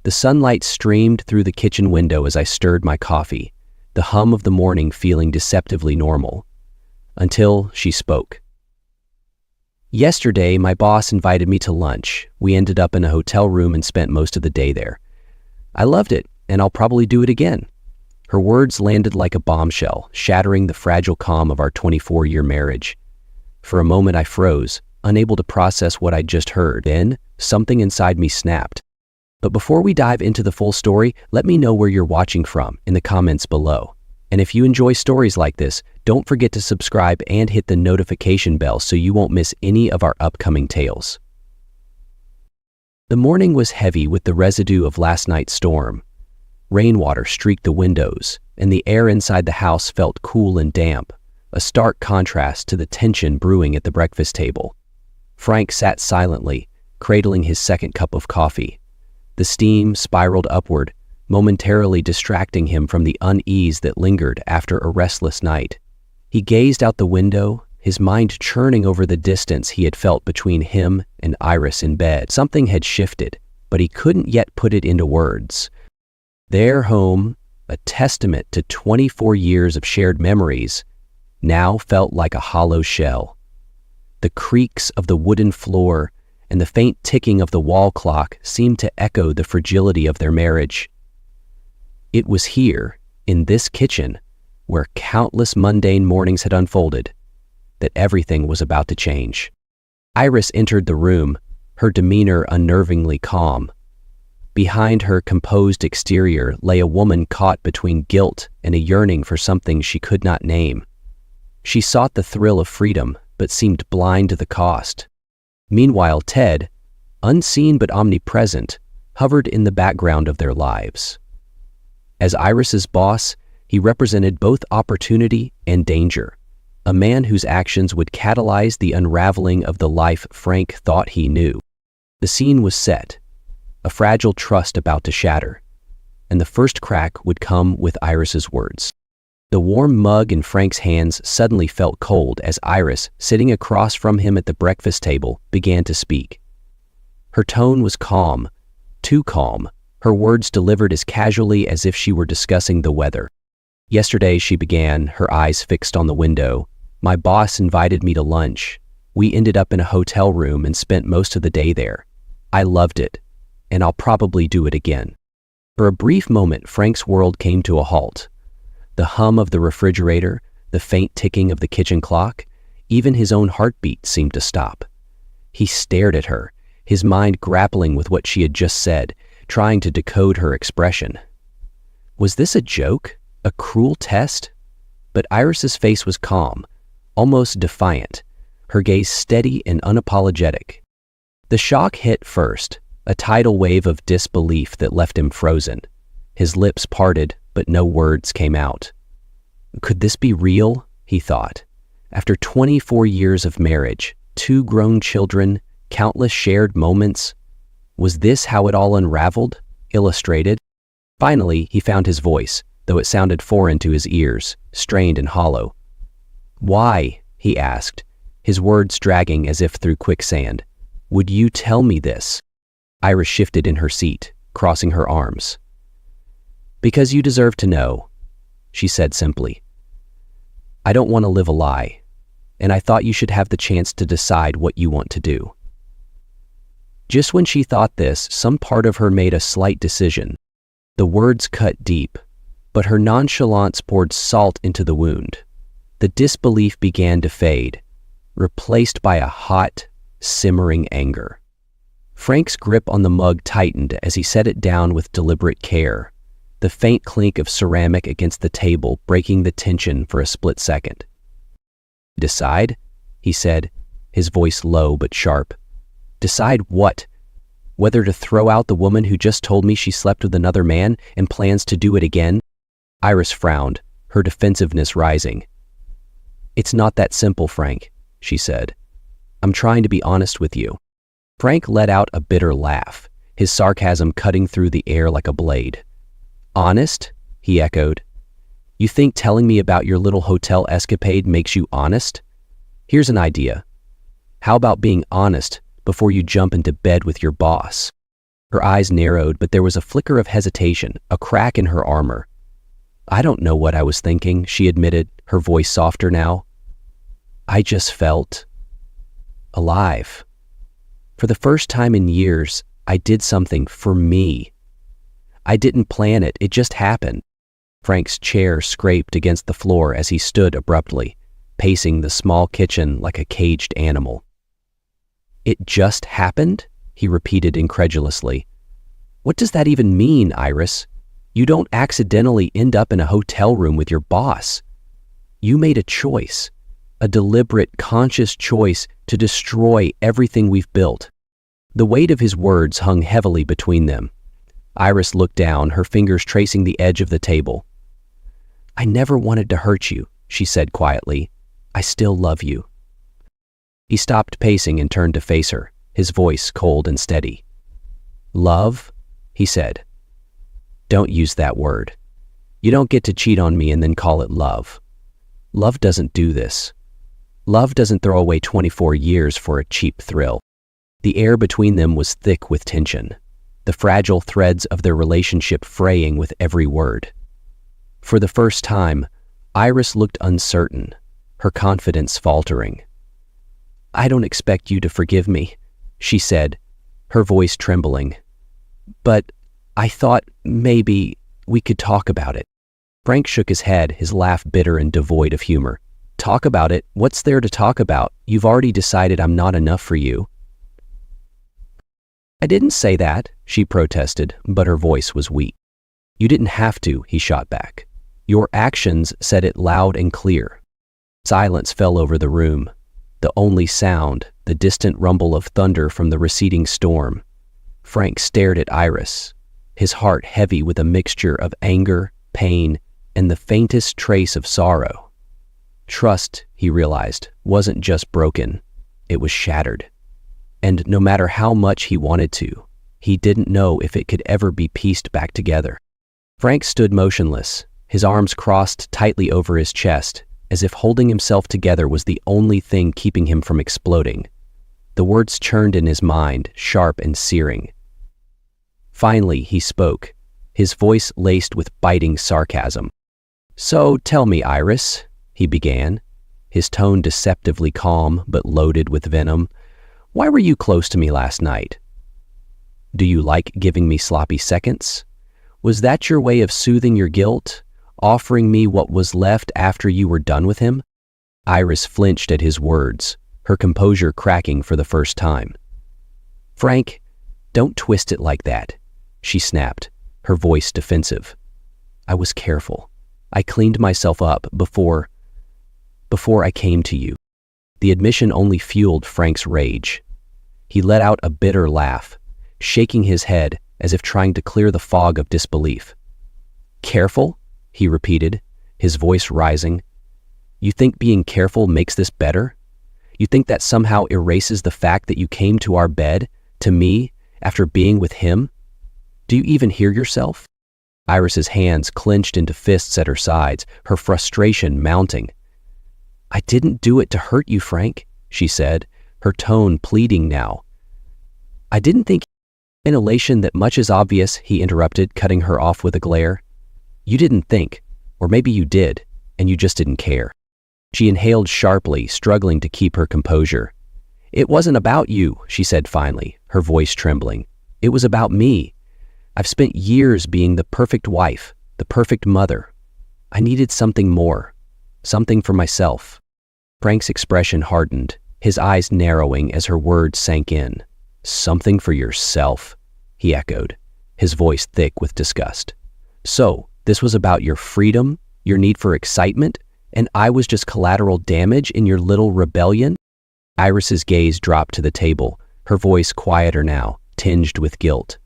The sunlight streamed through the kitchen window as I stirred my coffee, the hum of the morning feeling deceptively normal. Until she spoke. Yesterday, my boss invited me to lunch. We ended up in a hotel room and spent most of the day there. I loved it, and I'll probably do it again. Her words landed like a bombshell, shattering the fragile calm of our 24-year marriage. For a moment I froze, unable to process what I'd just heard. Then, something inside me snapped. But before we dive into the full story, let me know where you're watching from in the comments below. And if you enjoy stories like this, don't forget to subscribe and hit the notification bell so you won't miss any of our upcoming tales. The morning was heavy with the residue of last night's storm. Rainwater streaked the windows, and the air inside the house felt cool and damp, a stark contrast to the tension brewing at the breakfast table. Frank sat silently, cradling his second cup of coffee. The steam spiraled upward, momentarily distracting him from the unease that lingered after a restless night. He gazed out the window, his mind churning over the distance he had felt between him and Iris in bed. Something had shifted, but he couldn't yet put it into words. Their home, a testament to 24 years of shared memories, now felt like a hollow shell. The creaks of the wooden floor and the faint ticking of the wall clock seemed to echo the fragility of their marriage. It was here, in this kitchen, where countless mundane mornings had unfolded, that everything was about to change. Iris entered the room, her demeanor unnervingly calm. Behind her composed exterior lay a woman caught between guilt and a yearning for something she could not name. She sought the thrill of freedom, but seemed blind to the cost. Meanwhile, Ted, unseen but omnipresent, hovered in the background of their lives. As Iris's boss, he represented both opportunity and danger, a man whose actions would catalyze the unraveling of the life Frank thought he knew. The scene was set, a fragile trust about to shatter, and the first crack would come with Iris's words. The warm mug in Frank's hands suddenly felt cold as Iris, sitting across from him at the breakfast table, began to speak. Her tone was calm, too calm, her words delivered as casually as if she were discussing the weather. Yesterday, she began, her eyes fixed on the window. My boss invited me to lunch. We ended up in a hotel room and spent most of the day there. I loved it, and I'll probably do it again. For a brief moment, Frank's world came to a halt. The hum of the refrigerator, the faint ticking of the kitchen clock, even his own heartbeat seemed to stop. He stared at her, his mind grappling with what she had just said, trying to decode her expression. Was this a joke? A cruel test? But Iris's face was calm, almost defiant, her gaze steady and unapologetic. The shock hit first, a tidal wave of disbelief that left him frozen. His lips parted, but no words came out. Could this be real? He thought. After 24 years of marriage, 2 grown children, countless shared moments, was this how it all unraveled? Illustrated? Finally, he found his voice, though it sounded foreign to his ears, strained and hollow. Why? He asked, his words dragging as if through quicksand. Would you tell me this? Iris shifted in her seat, crossing her arms. Because you deserve to know, she said simply. I don't want to live a lie, and I thought you should have the chance to decide what you want to do. Just when she thought this, some part of her made a slight decision. The words cut deep, but her nonchalance poured salt into the wound. The disbelief began to fade, replaced by a hot, simmering anger. Frank's grip on the mug tightened as he set it down with deliberate care, the faint clink of ceramic against the table breaking the tension for a split second. Decide? He said, his voice low but sharp. Decide what? Whether to throw out the woman who just told me she slept with another man and plans to do it again? Iris frowned, her defensiveness rising. It's not that simple, Frank, she said. I'm trying to be honest with you. Frank let out a bitter laugh, his sarcasm cutting through the air like a blade. Honest? He echoed. You think telling me about your little hotel escapade makes you honest? Here's an idea. How about being honest before you jump into bed with your boss? Her eyes narrowed, but there was a flicker of hesitation, a crack in her armor. "I don't know what I was thinking," she admitted, her voice softer now. "I just felt alive. For the first time in years, I did something for me. I didn't plan it, it just happened." Frank's chair scraped against the floor as he stood abruptly, pacing the small kitchen like a caged animal. "It just happened?" he repeated incredulously. "What does that even mean, Iris? You don't accidentally end up in a hotel room with your boss. You made a choice, a deliberate, conscious choice to destroy everything we've built." The weight of his words hung heavily between them. Iris looked down, her fingers tracing the edge of the table. "I never wanted to hurt you," she said quietly. "I still love you." He stopped pacing and turned to face her, his voice cold and steady. "Love?" he said. "Don't use that word. You don't get to cheat on me and then call it love. Love doesn't do this. Love doesn't throw away 24 years for a cheap thrill." The air between them was thick with tension, the fragile threads of their relationship fraying with every word. For the first time, Iris looked uncertain, her confidence faltering. "I don't expect you to forgive me," she said, her voice trembling. "But I thought maybe we could talk about it." Frank shook his head, his laugh bitter and devoid of humor. "Talk about it? What's there to talk about? You've already decided I'm not enough for you." "I didn't say that," she protested, but her voice was weak. "You didn't have to," he shot back. "Your actions said it loud and clear." Silence fell over the room, the only sound, the distant rumble of thunder from the receding storm. Frank stared at Iris, his heart heavy with a mixture of anger, pain, and the faintest trace of sorrow. Trust, he realized, wasn't just broken, it was shattered. And no matter how much he wanted to, he didn't know if it could ever be pieced back together. Frank stood motionless, his arms crossed tightly over his chest, as if holding himself together was the only thing keeping him from exploding. The words churned in his mind, sharp and searing. Finally, he spoke, his voice laced with biting sarcasm. "So tell me, Iris," he began, his tone deceptively calm but loaded with venom, "why were you close to me last night? Do you like giving me sloppy seconds? Was that your way of soothing your guilt, offering me what was left after you were done with him?" Iris flinched at his words, her composure cracking for the first time. "Frank, don't twist it like that," she snapped, her voice defensive. "I was careful. I cleaned myself up before I came to you." The admission only fueled Frank's rage. He let out a bitter laugh, shaking his head as if trying to clear the fog of disbelief. "Careful?" he repeated, his voice rising. "You think being careful makes this better? You think that somehow erases the fact that you came to our bed, to me, after being with him? Do you even hear yourself?" Iris's hands clenched into fists at her sides, her frustration mounting. "I didn't do it to hurt you, Frank," she said, her tone pleading now. "I didn't think—" In elation that much is obvious, he interrupted, cutting her off with a glare. "You didn't think, or maybe you did, and you just didn't care." She inhaled sharply, struggling to keep her composure. "It wasn't about you," she said finally, her voice trembling. "It was about me. I've spent years being the perfect wife, the perfect mother. I needed something more, something for myself." Frank's expression hardened, his eyes narrowing as her words sank in. "Something for yourself," he echoed, his voice thick with disgust. "So, this was about your freedom, your need for excitement, and I was just collateral damage in your little rebellion?" Iris's gaze dropped to the table, her voice quieter now, tinged with guilt.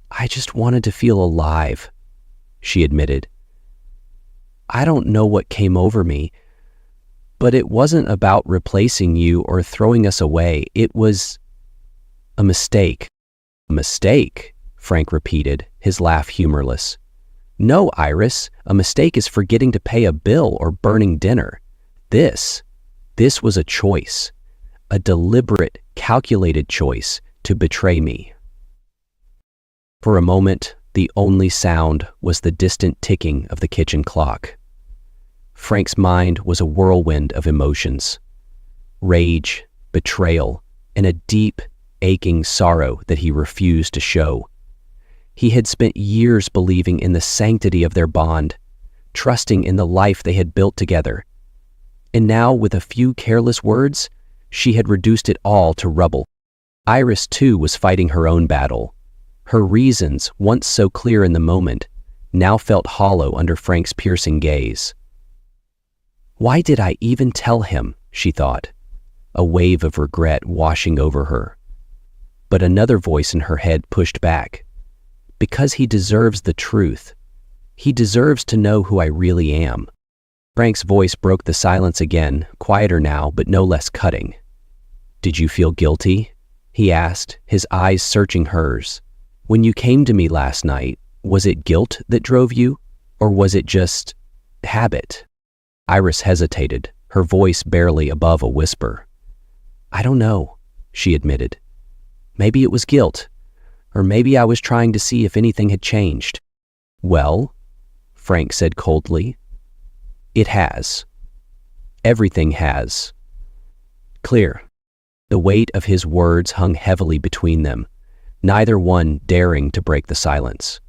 "I just wanted to feel alive," she admitted. "I don't know what came over me, but it wasn't about replacing you or throwing us away. It was a mistake." "A mistake?" Frank repeated, his laugh humorless. "No, Iris, a mistake is forgetting to pay a bill or burning dinner. This was a choice, a deliberate, calculated choice to betray me." For a moment, the only sound was the distant ticking of the kitchen clock. Frank's mind was a whirlwind of emotions. Rage, betrayal, and a deep, aching sorrow that he refused to show. He had spent years believing in the sanctity of their bond, trusting in the life they had built together. And now, with a few careless words, she had reduced it all to rubble. Iris, too, was fighting her own battle. Her reasons, once so clear in the moment, now felt hollow under Frank's piercing gaze. Why did I even tell him, she thought, a wave of regret washing over her. But another voice in her head pushed back. Because he deserves the truth. He deserves to know who I really am. Frank's voice broke the silence again, quieter now, but no less cutting. Did you feel guilty? He asked, his eyes searching hers. When you came to me last night, was it guilt that drove you, or was it just habit? Iris hesitated, her voice barely above a whisper. I don't know, she admitted. Maybe it was guilt, or maybe I was trying to see if anything had changed. Well, Frank said coldly, it has. Everything has. Clear. The weight of his words hung heavily between them, neither one daring to break the silence.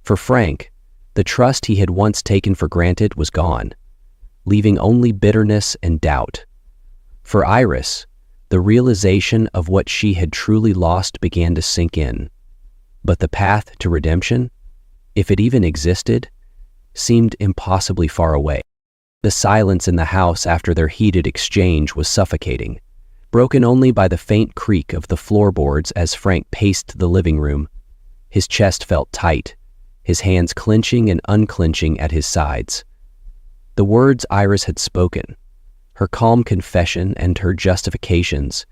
For Frank, the trust he had once taken for granted was gone, leaving only bitterness and doubt. For Iris, the realization of what she had truly lost began to sink in. But the path to redemption, if it even existed, seemed impossibly far away. The silence in the house after their heated exchange was suffocating, broken only by the faint creak of the floorboards as Frank paced the living room. His chest felt tight, his hands clenching and unclenching at his sides. The words Iris had spoken, her calm confession and her justifications,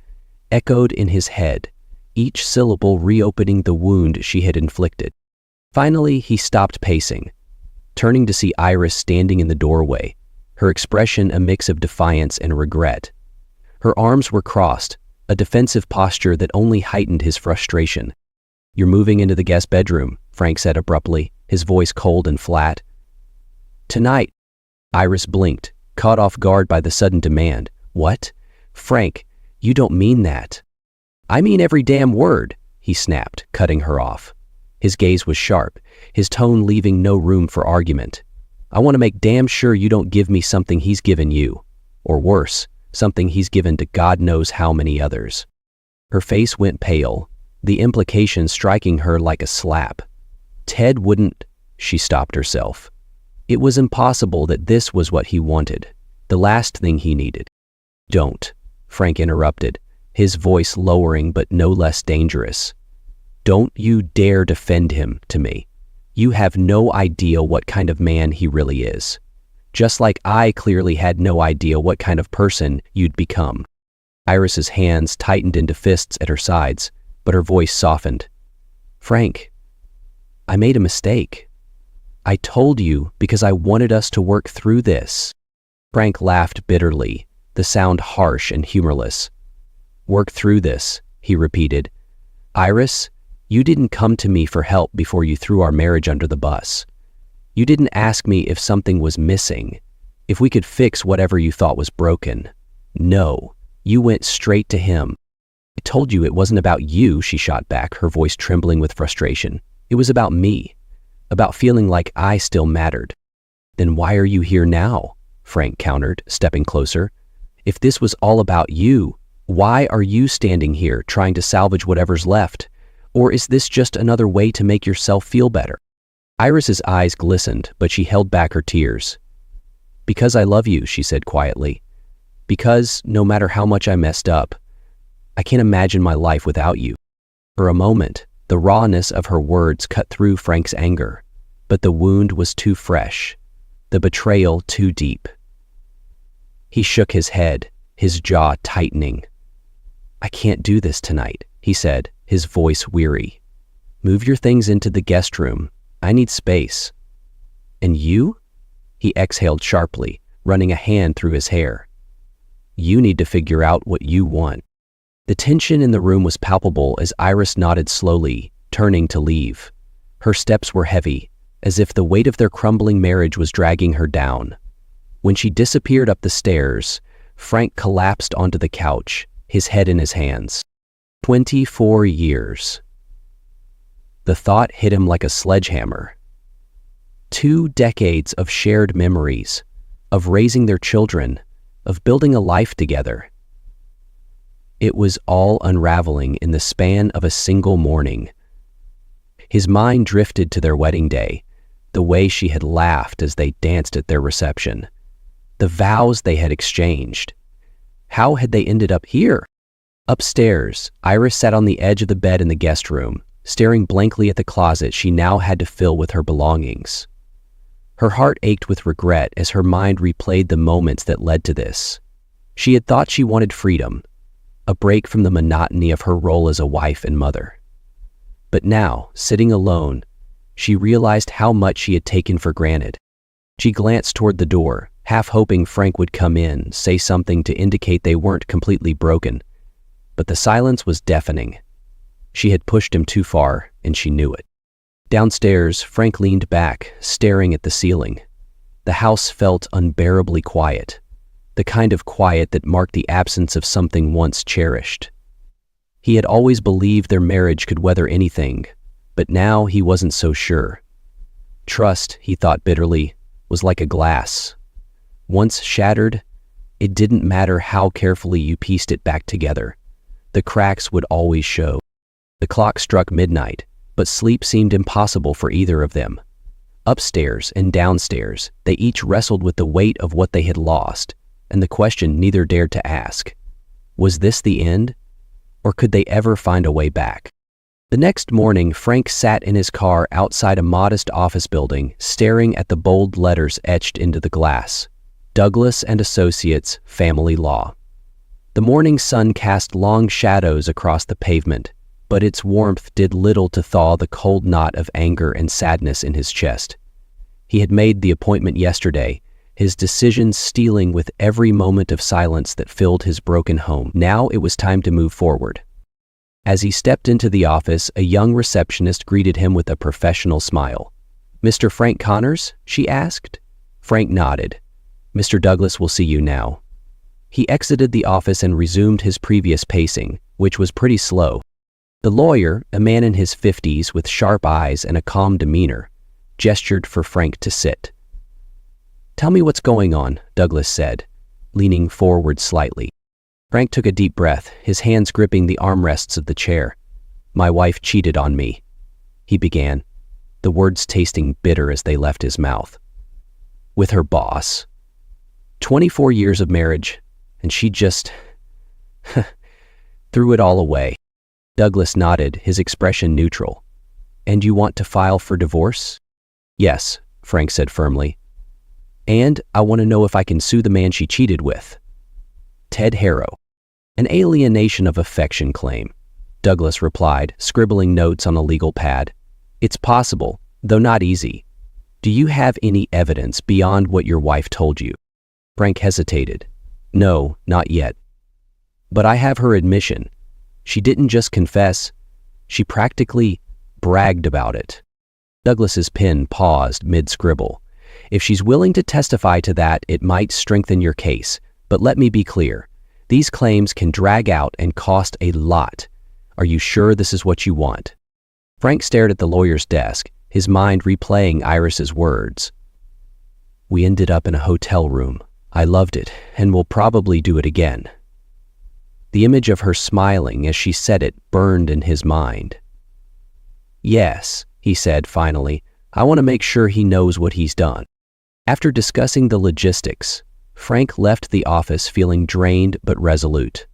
echoed in his head, each syllable reopening the wound she had inflicted. Finally, he stopped pacing, turning to see Iris standing in the doorway, her expression a mix of defiance and regret. Her arms were crossed, a defensive posture that only heightened his frustration. You're moving into the guest bedroom, Frank said abruptly, his voice cold and flat. Tonight. Iris blinked, caught off guard by the sudden demand. What? Frank, you don't mean that. I mean every damn word, he snapped, cutting her off. His gaze was sharp, his tone leaving no room for argument. I want to make damn sure you don't give me something he's given you. Or worse, something he's given to God knows how many others. Her face went pale, the implication striking her like a slap. Ted wouldn't. She stopped herself. It was impossible that this was what he wanted, the last thing he needed. Don't, Frank interrupted, his voice lowering but no less dangerous. Don't you dare defend him to me. You have no idea what kind of man he really is. Just like I clearly had no idea what kind of person you'd become. Iris's hands tightened into fists at her sides, but her voice softened. Frank, I made a mistake. I told you because I wanted us to work through this. Frank laughed bitterly, the sound harsh and humorless. Work through this, he repeated. Iris, you didn't come to me for help before you threw our marriage under the bus. You didn't ask me if something was missing, if we could fix whatever you thought was broken. No, you went straight to him. I told you it wasn't about you, she shot back, her voice trembling with frustration. It was about me, about feeling like I still mattered. Then why are you here now? Frank countered, stepping closer. If this was all about you, why are you standing here trying to salvage whatever's left? Or is this just another way to make yourself feel better? Iris's eyes glistened, but she held back her tears. Because I love you, she said quietly. Because, no matter how much I messed up, I can't imagine my life without you. For a moment, the rawness of her words cut through Frank's anger, but the wound was too fresh, the betrayal too deep. He shook his head, his jaw tightening. I can't do this tonight, he said, his voice weary. Move your things into the guest room. I need space. And you? He exhaled sharply, running a hand through his hair. You need to figure out what you want. The tension in the room was palpable as Iris nodded slowly, turning to leave. Her steps were heavy, as if the weight of their crumbling marriage was dragging her down. When she disappeared up the stairs, Frank collapsed onto the couch, his head in his hands. 24 years. The thought hit him like a sledgehammer. 2 decades of shared memories, of raising their children, of building a life together. It was all unraveling in the span of a single morning. His mind drifted to their wedding day, the way she had laughed as they danced at their reception, the vows they had exchanged. How had they ended up here? Upstairs, Iris sat on the edge of the bed in the guest room, staring blankly at the closet she now had to fill with her belongings. Her heart ached with regret as her mind replayed the moments that led to this. She had thought she wanted freedom, a break from the monotony of her role as a wife and mother. But now, sitting alone, she realized how much she had taken for granted. She glanced toward the door, half hoping Frank would come in, say something to indicate they weren't completely broken. But the silence was deafening. She had pushed him too far, and she knew it. Downstairs, Frank leaned back, staring at the ceiling. The house felt unbearably quiet, the kind of quiet that marked the absence of something once cherished. He had always believed their marriage could weather anything, but now he wasn't so sure. Trust, he thought bitterly, was like a glass. Once shattered, it didn't matter how carefully you pieced it back together. The cracks would always show. The clock struck midnight, but sleep seemed impossible for either of them. Upstairs and downstairs, they each wrestled with the weight of what they had lost, and the question neither dared to ask. Was this the end? Or could they ever find a way back? The next morning, Frank sat in his car outside a modest office building, staring at the bold letters etched into the glass. Douglas and Associates, Family Law. The morning sun cast long shadows across the pavement, but its warmth did little to thaw the cold knot of anger and sadness in his chest. He had made the appointment yesterday, his decision stealing with every moment of silence that filled his broken home. Now it was time to move forward. As he stepped into the office, a young receptionist greeted him with a professional smile. "Mr. Frank Connors?" she asked. Frank nodded. "Mr. Douglas will see you now." He exited the office and resumed his previous pacing, which was pretty slow. The lawyer, a man in his 50s with sharp eyes and a calm demeanor, gestured for Frank to sit. "Tell me what's going on," Douglas said, leaning forward slightly. Frank took a deep breath, his hands gripping the armrests of the chair. "My wife cheated on me," he began, the words tasting bitter as they left his mouth. "With her boss. 24 years of marriage, and she just threw it all away." Douglas nodded, his expression neutral. "And you want to file for divorce?" "Yes," Frank said firmly. "And I want to know if I can sue the man she cheated with." "Ted Harrow." "An alienation of affection claim," Douglas replied, scribbling notes on a legal pad. "It's possible, though not easy. Do you have any evidence beyond what your wife told you?" Frank hesitated. "No, not yet. But I have her admission. She didn't just confess, she practically bragged about it." Douglas's pen paused mid-scribble. "If she's willing to testify to that, it might strengthen your case. But let me be clear. These claims can drag out and cost a lot. Are you sure this is what you want?" Frank stared at the lawyer's desk, his mind replaying Iris's words. "We ended up in a hotel room. I loved it, and will probably do it again." The image of her smiling as she said it burned in his mind. "Yes," he said finally, "I want to make sure he knows what he's done." After discussing the logistics, Frank left the office feeling drained but resolute.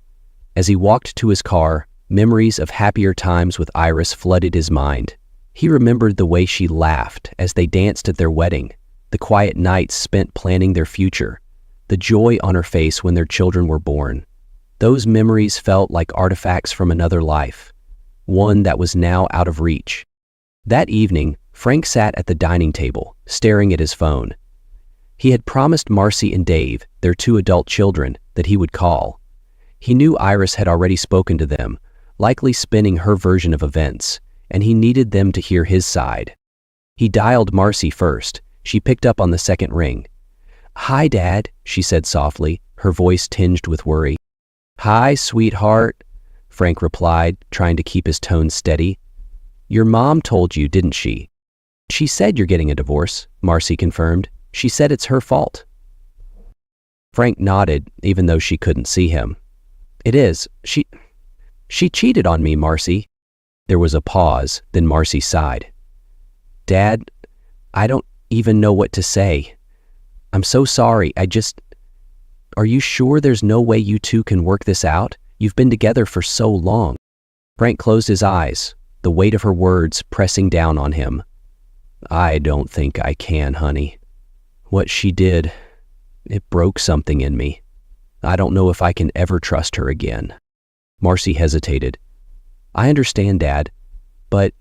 As he walked to his car, memories of happier times with Iris flooded his mind. He remembered the way she laughed as they danced at their wedding, the quiet nights spent planning their future, the joy on her face when their children were born. Those memories felt like artifacts from another life, one that was now out of reach. That evening, Frank sat at the dining table, staring at his phone. He had promised Marcy and Dave, their 2 adult children, that he would call. He knew Iris had already spoken to them, likely spinning her version of events, and he needed them to hear his side. He dialed Marcy first. She picked up on the second ring. "Hi, Dad," she said softly, her voice tinged with worry. "Hi, sweetheart," Frank replied, trying to keep his tone steady. "Your mom told you, didn't she?" "She said you're getting a divorce," Marcy confirmed. "She said it's her fault." Frank nodded, even though she couldn't see him. "It is. She cheated on me, Marcy." There was a pause, then Marcy sighed. "Dad, I don't even know what to say. I'm so sorry. Are you sure there's no way you two can work this out? You've been together for so long." Frank closed his eyes, the weight of her words pressing down on him. "I don't think I can, honey. What she did, it broke something in me. I don't know if I can ever trust her again." Marcy hesitated. "I understand, Dad, but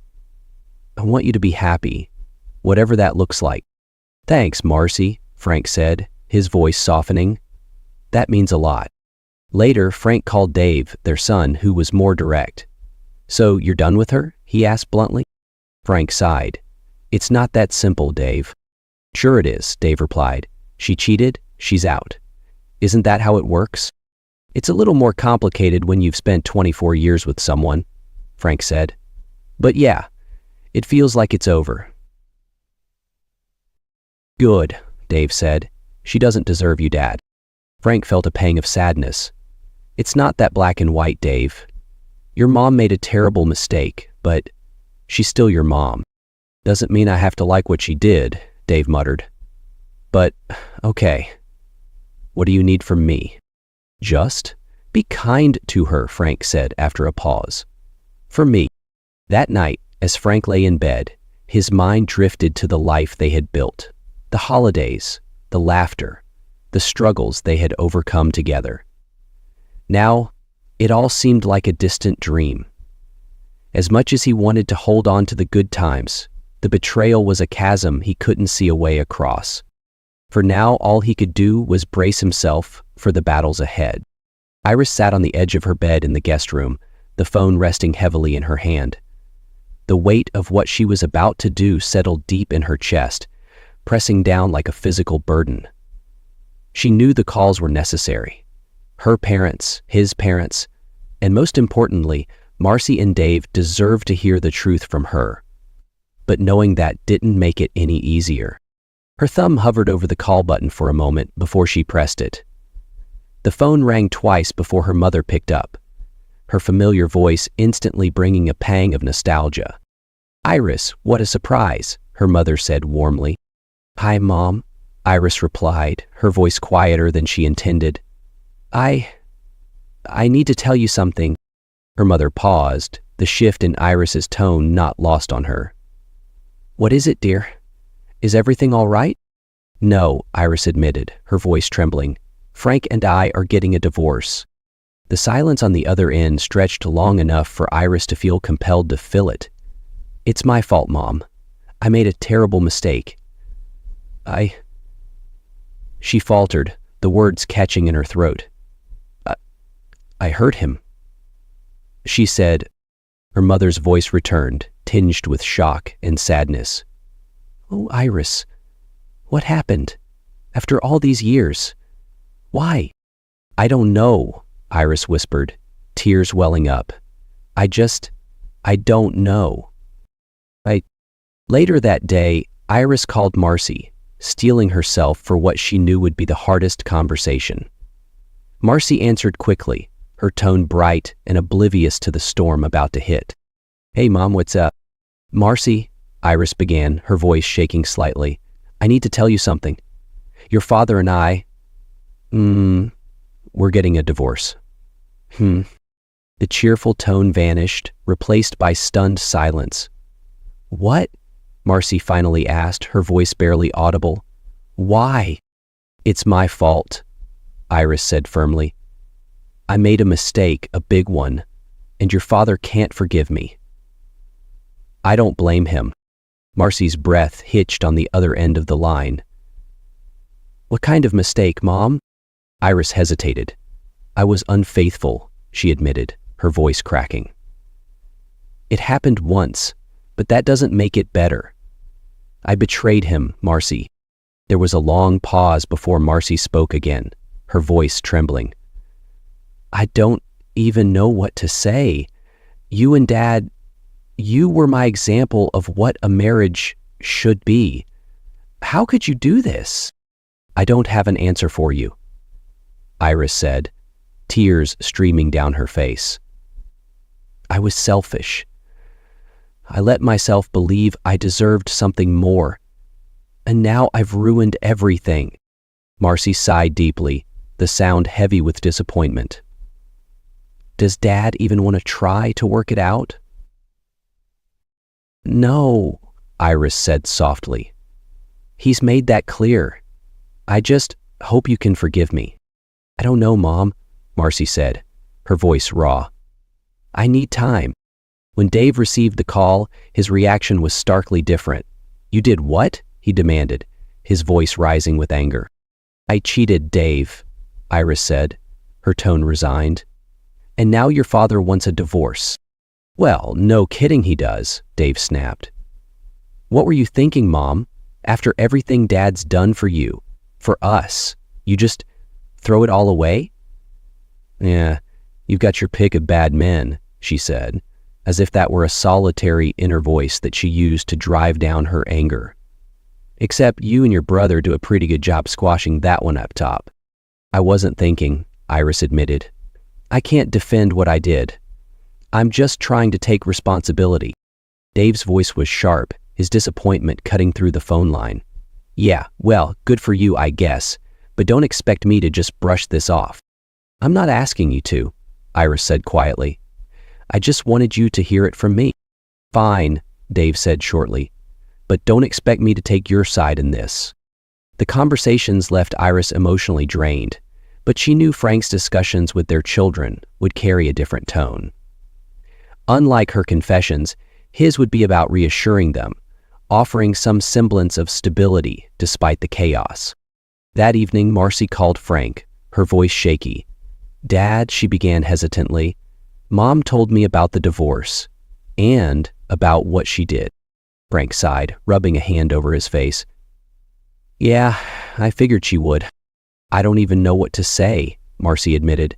I want you to be happy, whatever that looks like." "Thanks, Marcy," Frank said, his voice softening. "That means a lot." Later, Frank called Dave, their son, who was more direct. "So you're done with her?" he asked bluntly. Frank sighed. "It's not that simple, Dave." "Sure it is," Dave replied. "She cheated, she's out. Isn't that how it works?" "It's a little more complicated when you've spent 24 years with someone," Frank said. "But yeah, it feels like it's over." "Good," Dave said. "She doesn't deserve you, Dad." Frank felt a pang of sadness. "It's not that black and white, Dave. Your mom made a terrible mistake, but she's still your mom." "Doesn't mean I have to like what she did," Dave muttered. "But, okay. What do you need from me?" "Just be kind to her," Frank said after a pause. "For me." That night, as Frank lay in bed, his mind drifted to the life they had built, the holidays, the laughter, the struggles they had overcome together. Now, it all seemed like a distant dream. As much as he wanted to hold on to the good times, the betrayal was a chasm he couldn't see a way across. For now, all he could do was brace himself for the battles ahead. Iris sat on the edge of her bed in the guest room, the phone resting heavily in her hand. The weight of what she was about to do settled deep in her chest, pressing down like a physical burden. She knew the calls were necessary. Her parents, his parents, and most importantly, Marcy and Dave deserved to hear the truth from her. But knowing that didn't make it any easier. Her thumb hovered over the call button for a moment before she pressed it. The phone rang twice before her mother picked up, her familiar voice instantly bringing a pang of nostalgia. "Iris, what a surprise," her mother said warmly. "Hi, Mom," Iris replied, her voice quieter than she intended. I need to tell you something." Her mother paused, the shift in Iris's tone not lost on her. "What is it, dear? Is everything all right?" "No," Iris admitted, her voice trembling. "Frank and I are getting a divorce." The silence on the other end stretched long enough for Iris to feel compelled to fill it. "It's my fault, Mom. I made a terrible mistake. She faltered, the words catching in her throat. I hurt him," she said. Her mother's voice returned, tinged with shock and sadness. "Oh, Iris, what happened? After all these years? Why?" "I don't know," Iris whispered, tears welling up. I don't know." Later that day, Iris called Marcy, steeling herself for what she knew would be the hardest conversation. Marcy answered quickly, her tone bright and oblivious to the storm about to hit. "Hey, Mom, what's up?" "Marcy," Iris began, her voice shaking slightly, "I need to tell you something. Your father and I, we're getting a divorce." The cheerful tone vanished, replaced by stunned silence. "What?" Marcy finally asked, her voice barely audible. "Why?" "It's my fault," Iris said firmly. "I made a mistake, a big one, and your father can't forgive me." "I don't blame him." Marcy's breath hitched on the other end of the line. "What kind of mistake, Mom?" Iris hesitated. "I was unfaithful," she admitted, her voice cracking. "It happened once, but that doesn't make it better. I betrayed him, Marcy. There was a long pause before Marcy spoke again, her voice trembling. I don't even know what to say. You and Dad, you were my example of what a marriage should be. How could you do this? I don't have an answer for you, Iris said, tears streaming down her face. I was selfish. I let myself believe I deserved something more. And now I've ruined everything. Marcy sighed deeply, the sound heavy with disappointment. Does Dad even want to try to work it out? No, Iris said softly. He's made that clear. I just hope you can forgive me. I don't know, Mom, Marcy said, her voice raw. I need time. When Dave received the call, his reaction was starkly different. You did what? He demanded, his voice rising with anger. I cheated Dave, Iris said, her tone resigned. And now your father wants a divorce. Well, no kidding he does, Dave snapped. What were you thinking, Mom? After everything Dad's done for you, for us, you just throw it all away? Yeah, you've got your pick of bad men, she said, as if that were a solitary inner voice that she used to drive down her anger. Except you and your brother do a pretty good job squashing that one up top. I wasn't thinking, Iris admitted. I can't defend what I did. I'm just trying to take responsibility. Dave's voice was sharp, his disappointment cutting through the phone line. Yeah, well, good for you, I guess, but don't expect me to just brush this off. I'm not asking you to, Iris said quietly. I just wanted you to hear it from me. Fine, Dave said shortly, but don't expect me to take your side in this. The conversations left Iris emotionally drained, but she knew Frank's discussions with their children would carry a different tone. Unlike her confessions, his would be about reassuring them, offering some semblance of stability despite the chaos. That evening, Marcy called Frank, her voice shaky. Dad, she began hesitantly, Mom told me about the divorce and about what she did. Frank sighed, rubbing a hand over his face. Yeah, I figured she would. I don't even know what to say, Marcy admitted.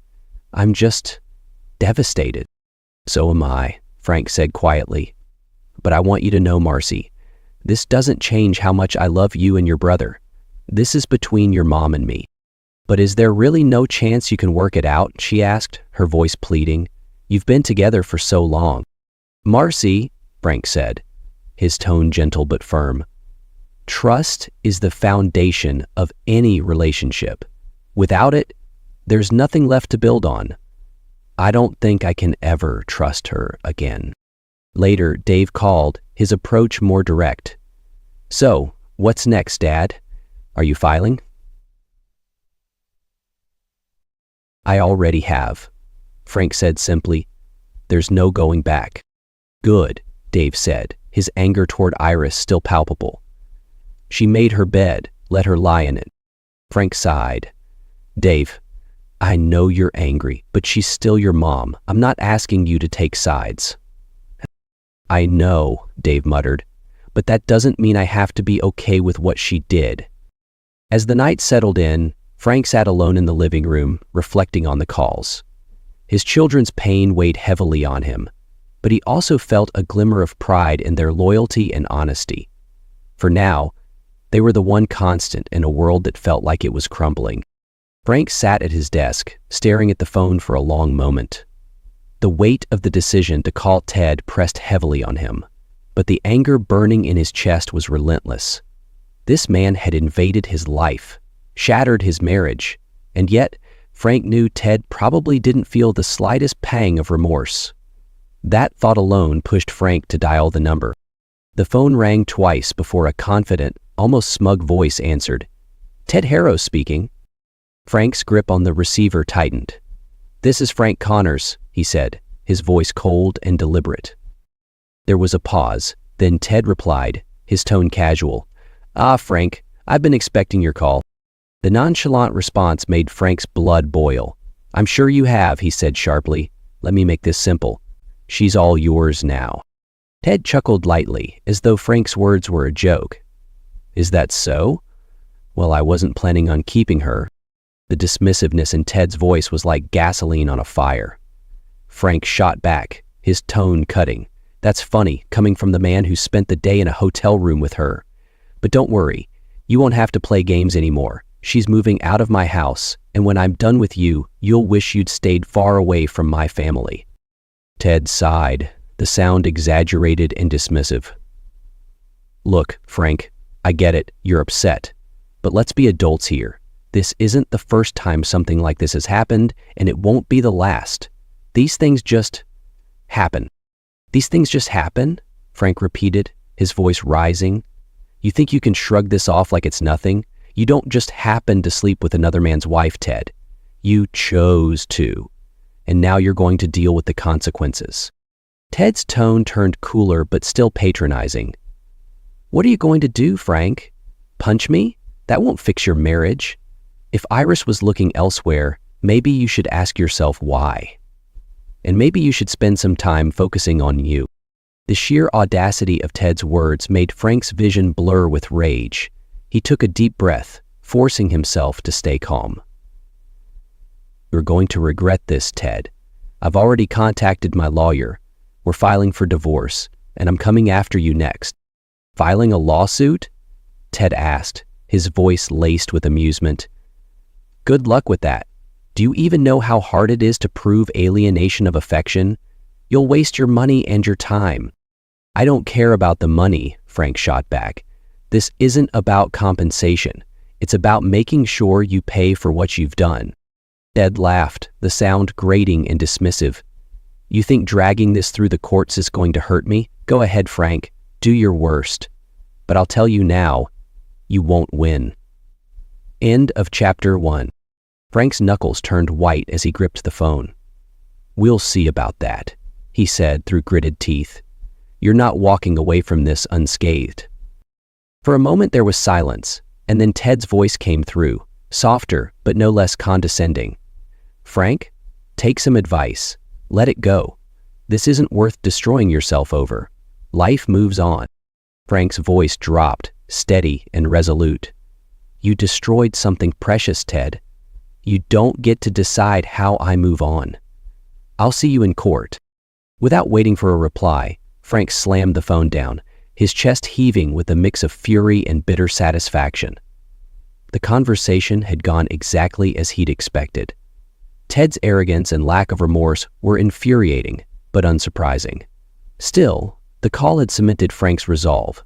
I'm just devastated. So am I, Frank said quietly. But I want you to know, Marcy, this doesn't change how much I love you and your brother. This is between your mom and me. But is there really no chance you can work it out? She asked, her voice pleading. You've been together for so long. Marcy, Frank said, his tone gentle but firm. Trust is the foundation of any relationship. Without it, there's nothing left to build on. I don't think I can ever trust her again. Later, Dave called, his approach more direct. So, what's next, Dad? Are you filing? I already have, Frank said simply. There's no going back. Good, Dave said, his anger toward Iris still palpable. She made her bed, let her lie in it. Frank sighed. Dave, I know you're angry, but she's still your mom. I'm not asking you to take sides. I know, Dave muttered, but that doesn't mean I have to be okay with what she did. As the night settled in, Frank sat alone in the living room, reflecting on the calls. His children's pain weighed heavily on him, but he also felt a glimmer of pride in their loyalty and honesty. For now, they were the one constant in a world that felt like it was crumbling. Frank sat at his desk, staring at the phone for a long moment. The weight of the decision to call Ted pressed heavily on him, but the anger burning in his chest was relentless. This man had invaded his life, shattered his marriage, and yet Frank knew Ted probably didn't feel the slightest pang of remorse. That thought alone pushed Frank to dial the number. The phone rang twice before a confident, almost smug voice answered. Ted Harrow speaking. Frank's grip on the receiver tightened. This is Frank Connors, he said, his voice cold and deliberate. There was a pause, then Ted replied, his tone casual. Ah, Frank, I've been expecting your call. The nonchalant response made Frank's blood boil. I'm sure you have, he said sharply. Let me make this simple. She's all yours now. Ted chuckled lightly, as though Frank's words were a joke. Is that so? Well, I wasn't planning on keeping her. The dismissiveness in Ted's voice was like gasoline on a fire. Frank shot back, his tone cutting. That's funny, coming from the man who spent the day in a hotel room with her. But don't worry, you won't have to play games anymore. She's moving out of my house, and when I'm done with you, you'll wish you'd stayed far away from my family. Ted sighed, the sound exaggerated and dismissive. Look, Frank, I get it, you're upset. But let's be adults here. This isn't the first time something like this has happened, and it won't be the last. These things just happen. These things just happen? Frank repeated, his voice rising. You think you can shrug this off like it's nothing? You don't just happen to sleep with another man's wife, Ted. You chose to. And now you're going to deal with the consequences. Ted's tone turned cooler but still patronizing. What are you going to do, Frank? Punch me? That won't fix your marriage. If Iris was looking elsewhere, maybe you should ask yourself why. And maybe you should spend some time focusing on you. The sheer audacity of Ted's words made Frank's vision blur with rage. He took a deep breath, forcing himself to stay calm. You're going to regret this, Ted. I've already contacted my lawyer. We're filing for divorce, and I'm coming after you next. Filing a lawsuit? Ted asked, his voice laced with amusement. Good luck with that. Do you even know how hard it is to prove alienation of affection? You'll waste your money and your time. I don't care about the money, Frank shot back. This isn't about compensation. It's about making sure you pay for what you've done. Ted laughed, the sound grating and dismissive. You think dragging this through the courts is going to hurt me? Go ahead, Frank. Do your worst. But I'll tell you now, you won't win. End of chapter 1. Frank's knuckles turned white as he gripped the phone. We'll see about that, he said through gritted teeth. You're not walking away from this unscathed. For a moment there was silence, and then Ted's voice came through, softer but no less condescending. Frank, take some advice. Let it go. This isn't worth destroying yourself over. Life moves on. Frank's voice dropped, steady and resolute. You destroyed something precious, Ted. You don't get to decide how I move on. I'll see you in court. Without waiting for a reply, Frank slammed the phone down, his chest heaving with a mix of fury and bitter satisfaction. The conversation had gone exactly as he'd expected. Ted's arrogance and lack of remorse were infuriating, but unsurprising. Still, the call had cemented Frank's resolve.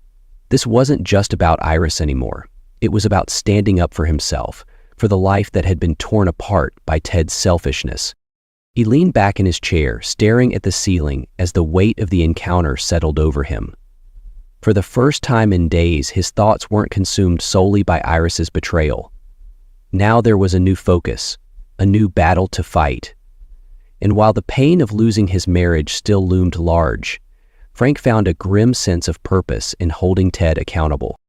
This wasn't just about Iris anymore. It was about standing up for himself, for the life that had been torn apart by Ted's selfishness. He leaned back in his chair, staring at the ceiling as the weight of the encounter settled over him. For the first time in days, his thoughts weren't consumed solely by Iris's betrayal. Now there was a new focus, a new battle to fight. And while the pain of losing his marriage still loomed large, Frank found a grim sense of purpose in holding Ted accountable.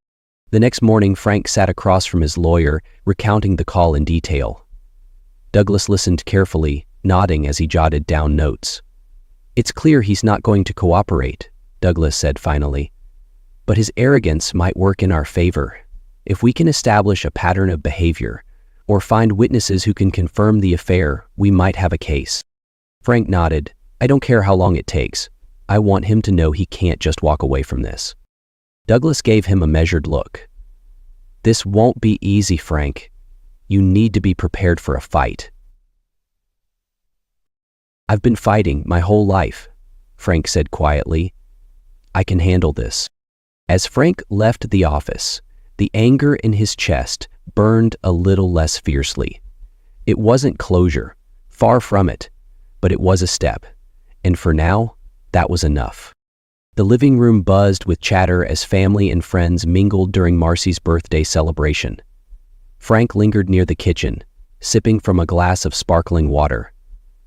The next morning, Frank sat across from his lawyer, recounting the call in detail. Douglas listened carefully, nodding as he jotted down notes. It's clear he's not going to cooperate, Douglas said finally. But his arrogance might work in our favor. If we can establish a pattern of behavior, or find witnesses who can confirm the affair, we might have a case. Frank nodded. I don't care how long it takes. I want him to know he can't just walk away from this. Douglas gave him a measured look. This won't be easy, Frank. You need to be prepared for a fight. I've been fighting my whole life, Frank said quietly. I can handle this. As Frank left the office, the anger in his chest burned a little less fiercely. It wasn't closure, far from it, but it was a step. And for now, that was enough. The living room buzzed with chatter as family and friends mingled during Marcy's birthday celebration. Frank lingered near the kitchen, sipping from a glass of sparkling water.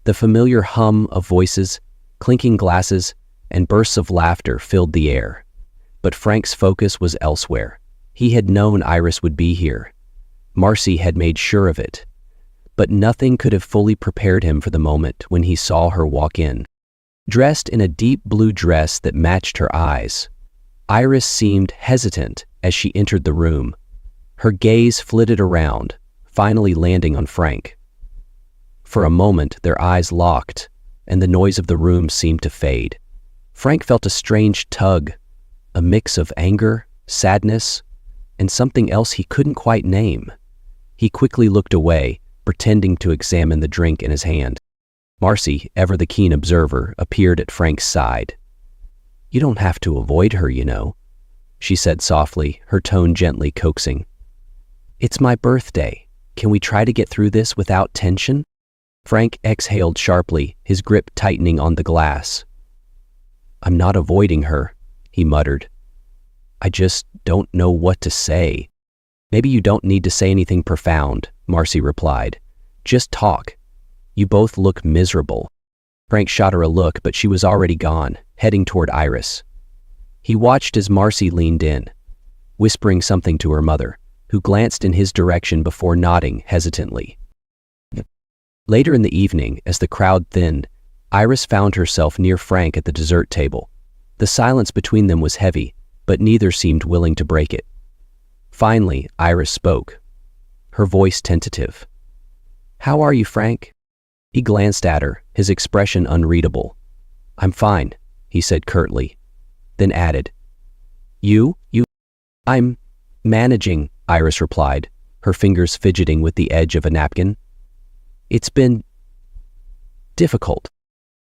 The familiar hum of voices, clinking glasses, and bursts of laughter filled the air. But Frank's focus was elsewhere. He had known Iris would be here. Marcy had made sure of it. But nothing could have fully prepared him for the moment when he saw her walk in. Dressed in a deep blue dress that matched her eyes, Iris seemed hesitant as she entered the room. Her gaze flitted around, finally landing on Frank. For a moment, their eyes locked, and the noise of the room seemed to fade. Frank felt a strange tug, a mix of anger, sadness, and something else he couldn't quite name. He quickly looked away, pretending to examine the drink in his hand. Marcy, ever the keen observer, appeared at Frank's side. "You don't have to avoid her, you know," she said softly, her tone gently coaxing. "It's my birthday. Can we try to get through this without tension?" Frank exhaled sharply, his grip tightening on the glass. "I'm not avoiding her," he muttered. "I just don't know what to say." "Maybe you don't need to say anything profound," Marcy replied. "Just talk. You both look miserable." Frank shot her a look, but she was already gone, heading toward Iris. He watched as Marcy leaned in, whispering something to her mother, who glanced in his direction before nodding hesitantly. Later in the evening, as the crowd thinned, Iris found herself near Frank at the dessert table. The silence between them was heavy, but neither seemed willing to break it. Finally, Iris spoke, her voice tentative. "How are you, Frank?" He glanced at her, his expression unreadable. "I'm fine," he said curtly, then added, You? "I'm managing," Iris replied, her fingers fidgeting with the edge of a napkin. "It's been difficult."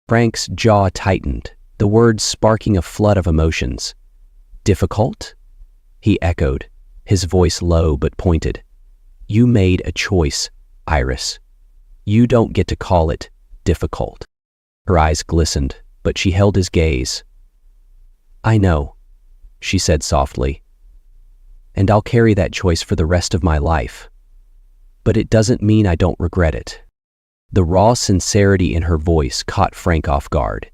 Frank's jaw tightened, the words sparking a flood of emotions. "Difficult?" he echoed, his voice low but pointed. "You made a choice, Iris. You don't get to call it difficult." Her eyes glistened, but she held his gaze. "I know," she said softly, "and I'll carry that choice for the rest of my life. But it doesn't mean I don't regret it." The raw sincerity in her voice caught Frank off guard.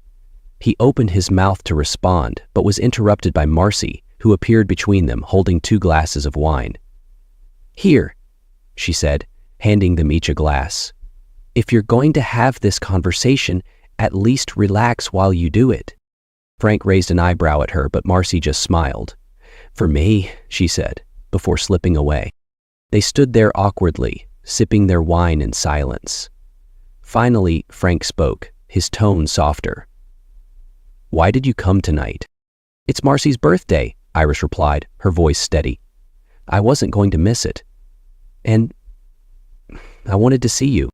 He opened his mouth to respond, but was interrupted by Marcy, who appeared between them, holding 2 glasses of wine. "Here," she said, handing them each a glass. "If you're going to have this conversation, at least relax while you do it." Frank raised an eyebrow at her, but Marcy just smiled. "For me," she said, before slipping away. They stood there awkwardly, sipping their wine in silence. Finally, Frank spoke, his tone softer. "Why did you come tonight?" "It's Marcy's birthday," Iris replied, her voice steady. "I wasn't going to miss it. And I wanted to see you."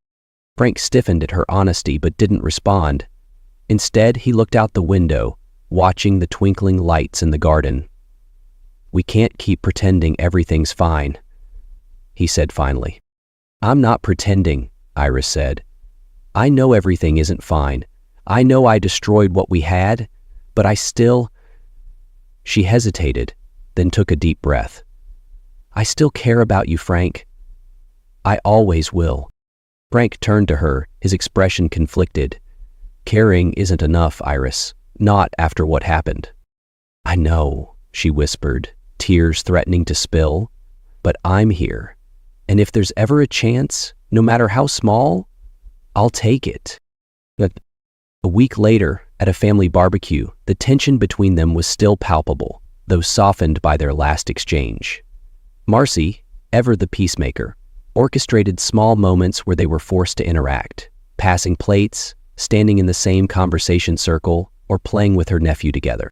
Frank stiffened at her honesty but didn't respond. Instead, he looked out the window, watching the twinkling lights in the garden. "We can't keep pretending everything's fine," he said finally. "I'm not pretending," Iris said. "I know everything isn't fine. I know I destroyed what we had, but I still—" She hesitated, then took a deep breath. "I still care about you, Frank. I always will." Frank turned to her, his expression conflicted. "Caring isn't enough, Iris. Not after what happened." "I know," she whispered, tears threatening to spill. "But I'm here. And if there's ever a chance, no matter how small, I'll take it." A week later, at a family barbecue, the tension between them was still palpable, though softened by their last exchange. Marcy, ever the peacemaker, orchestrated small moments where they were forced to interact, passing plates, standing in the same conversation circle, or playing with her nephew together.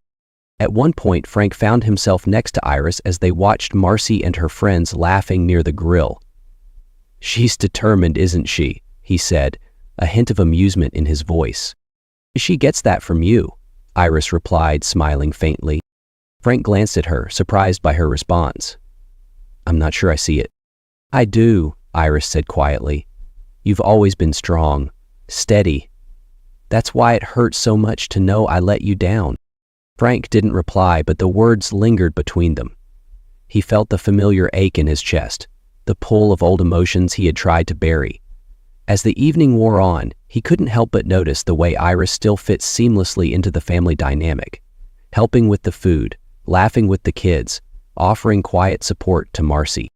At one point, Frank found himself next to Iris as they watched Marcy and her friends laughing near the grill. "She's determined, isn't she?" he said, a hint of amusement in his voice. "She gets that from you," Iris replied, smiling faintly. Frank glanced at her, surprised by her response. "I'm not sure I see it." "I do," Iris said quietly. "You've always been strong, steady. That's why it hurts so much to know I let you down." Frank didn't reply, but the words lingered between them. He felt the familiar ache in his chest, the pull of old emotions he had tried to bury. As the evening wore on, he couldn't help but notice the way Iris still fit seamlessly into the family dynamic, helping with the food, laughing with the kids, offering quiet support to Marcy.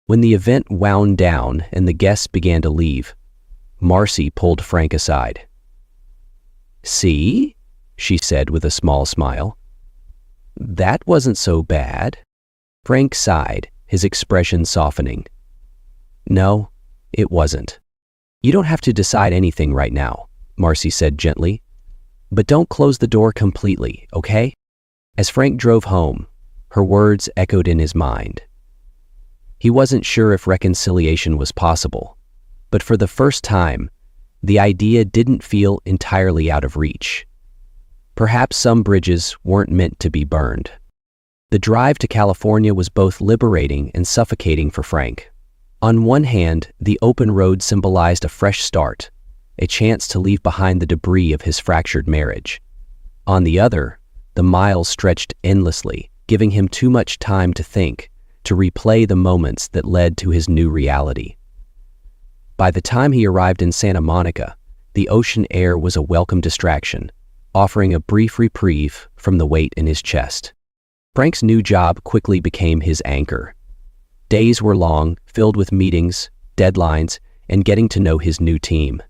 When the event wound down and the guests began to leave, Marcy pulled Frank aside. "See?" she said with a small smile. That wasn't so bad. Frank sighed, his expression softening. No, it wasn't. You don't have to decide anything right now, Marcy said gently. But don't close the door completely, okay? As Frank drove home, her words echoed in his mind. He wasn't sure if reconciliation was possible, but for the first time, the idea didn't feel entirely out of reach. Perhaps some bridges weren't meant to be burned. The drive to California was both liberating and suffocating for Frank. On one hand, the open road symbolized a fresh start, a chance to leave behind the debris of his fractured marriage. On the other, the miles stretched endlessly, giving him too much time to think, to replay the moments that led to his new reality. By the time he arrived in Santa Monica, the ocean air was a welcome distraction, offering a brief reprieve from the weight in his chest. Frank's new job quickly became his anchor. Days were long, filled with meetings, deadlines, and getting to know his new team.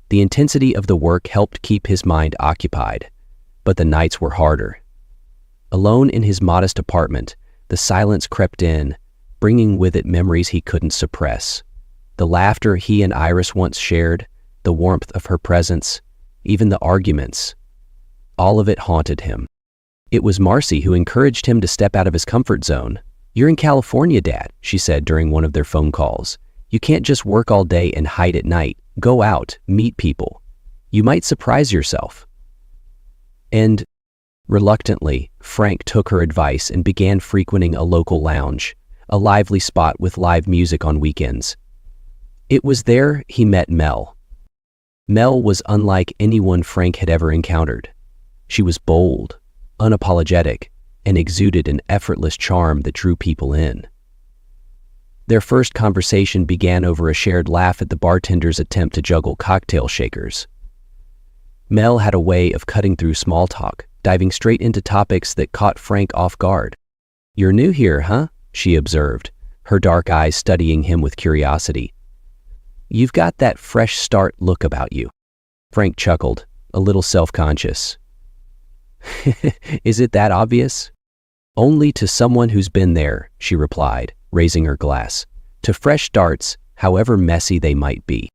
The intensity of the work helped keep his mind occupied, but the nights were harder. Alone in his modest apartment, the silence crept in, bringing with it memories he couldn't suppress. The laughter he and Iris once shared, the warmth of her presence, even the arguments. All of it haunted him. It was Marcy who encouraged him to step out of his comfort zone. You're in California, Dad, she said during one of their phone calls. You can't just work all day and hide at night. Go out, meet people. You might surprise yourself. And reluctantly, Frank took her advice and began frequenting a local lounge, a lively spot with live music on weekends. It was there he met Mel. Mel was unlike anyone Frank had ever encountered. She was bold, unapologetic, and exuded an effortless charm that drew people in. Their first conversation began over a shared laugh at the bartender's attempt to juggle cocktail shakers. Mel had a way of cutting through small talk, diving straight into topics that caught Frank off guard. You're new here, huh? She observed, her dark eyes studying him with curiosity. You've got that fresh start look about you. Frank chuckled, a little self-conscious. Is it that obvious? Only to someone who's been there, she replied, raising her glass. To fresh starts, however messy they might be.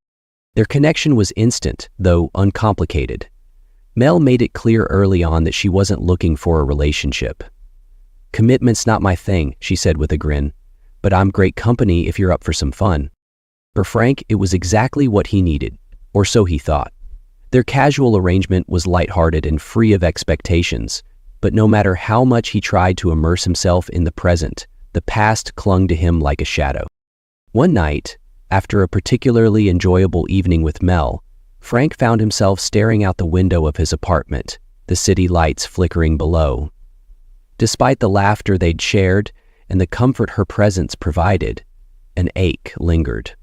Their connection was instant, though uncomplicated. Mel made it clear early on that she wasn't looking for a relationship. Commitment's not my thing, she said with a grin, but I'm great company if you're up for some fun. For Frank, it was exactly what he needed, or so he thought. Their casual arrangement was lighthearted and free of expectations, but no matter how much he tried to immerse himself in the present, the past clung to him like a shadow. One night, after a particularly enjoyable evening with Mel, Frank found himself staring out the window of his apartment, the city lights flickering below. Despite the laughter they'd shared and the comfort her presence provided, an ache lingered.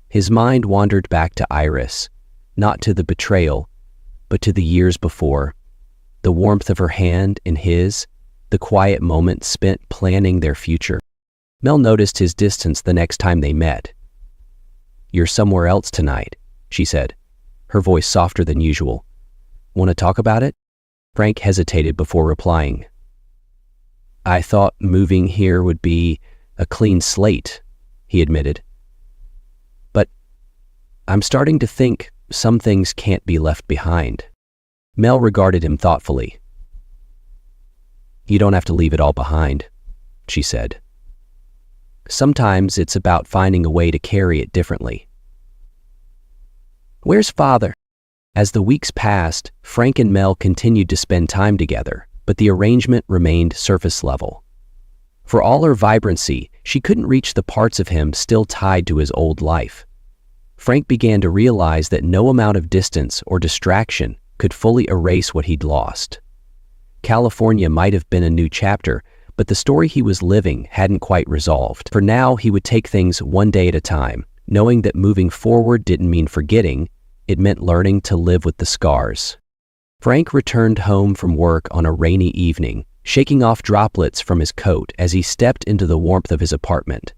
His mind wandered back to Iris, not to the betrayal, but to the years before, the warmth of her hand in his, the quiet moments spent planning their future. Mel noticed his distance the next time they met. You're somewhere else tonight, she said, her voice softer than usual. Want to talk about it? Frank hesitated before replying. I thought moving here would be a clean slate, he admitted. But I'm starting to think some things can't be left behind. Mel regarded him thoughtfully. You don't have to leave it all behind, she said. Sometimes it's about finding a way to carry it differently. Where's Father? As the weeks passed, Frank and Mel continued to spend time together, but the arrangement remained surface level. For all her vibrancy, she couldn't reach the parts of him still tied to his old life. Frank began to realize that no amount of distance or distraction could fully erase what he'd lost. California might have been a new chapter, but the story he was living hadn't quite resolved. For now, he would take things one day at a time, knowing that moving forward didn't mean forgetting, it meant learning to live with the scars. Frank returned home from work on a rainy evening, shaking off droplets from his coat as he stepped into the warmth of his apartment.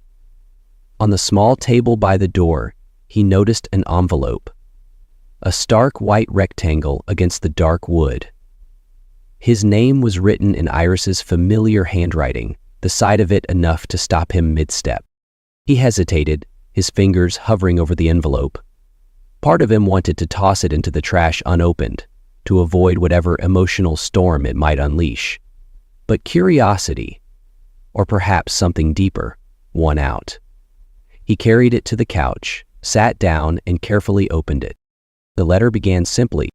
On the small table by the door, he noticed an envelope. A stark white rectangle against the dark wood. His name was written in Iris's familiar handwriting, the sight of it enough to stop him mid-step. He hesitated, his fingers hovering over the envelope. Part of him wanted to toss it into the trash unopened, to avoid whatever emotional storm it might unleash. But curiosity, or perhaps something deeper, won out. He carried it to the couch, sat down, and carefully opened it. The letter began simply,